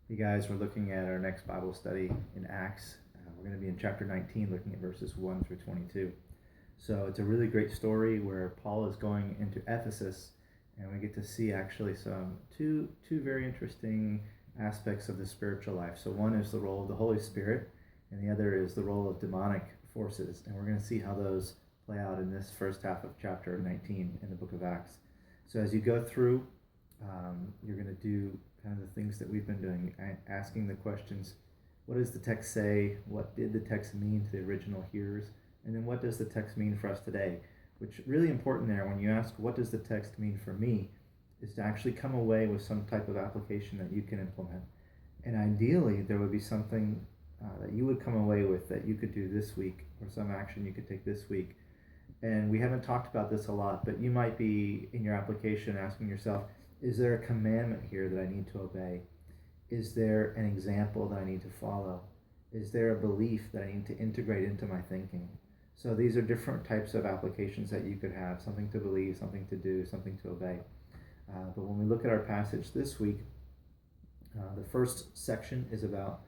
Hey guys, we're looking at our next Bible study in Acts. We're going to be in chapter 19, looking at verses 1 through 22. So it's a really great story where Paul is going into Ephesus, and we get to see actually some two very interesting aspects of the spiritual life. So one is the role of the Holy Spirit, and the other is the role of demonic forces. And we're going to see how those play out in this first half of chapter 19 in the book of Acts. So as you go through, you're going to do kind of the things that we've been doing, asking the questions: what does the text say? What did the text mean to the original hearers? And then what does the text mean for us today? Which is really important there when you ask, what does the text mean for me? Is to actually come away with some type of application that you can implement. And ideally, there would be something that you would come away with that you could do this week, or some action you could take this week. And we haven't talked about this a lot, but you might be in your application asking yourself, is there a commandment here that I need to obey? Is there an example that I need to follow? Is there a belief that I need to integrate into my thinking? So these are different types of applications that you could have: something to believe, something to do, something to obey. But when we look at our passage this week, the first section is about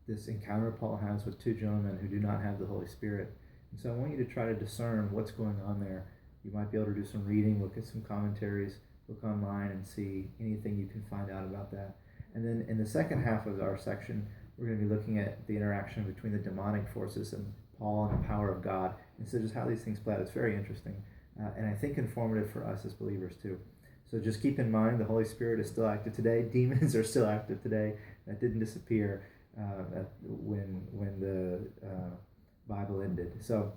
this encounter Paul has with two gentlemen who do not have the Holy Spirit. And so I want you to try to discern what's going on there. You might be able to do some reading, look at some commentaries, look online and see anything you can find out about that. And then in the second half of our section, we're going to be looking at the interaction between the demonic forces and Paul and the power of God. And so just how these things play out. It's very interesting, and I think informative for us as believers too. So just keep in mind the Holy Spirit is still active today. Demons are still active today. That didn't disappear when the Bible ended. So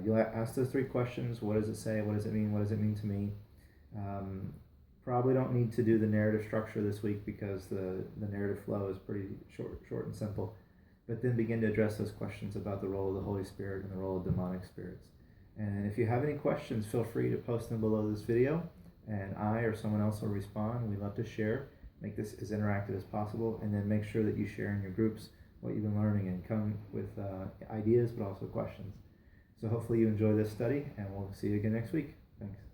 you'll ask those three questions: what does it say? What does it mean? What does it mean to me? Probably don't need to do the narrative structure this week because the narrative flow is pretty short and simple. But then begin to address those questions about the role of the Holy Spirit and the role of demonic spirits. And if you have any questions, feel free to post them below this video, and I or someone else will respond. We love to share, make this as interactive as possible, and then make sure that you share in your groups what you've been learning and come with ideas but also questions. So hopefully you enjoy this study, and we'll see you again next week. Thanks.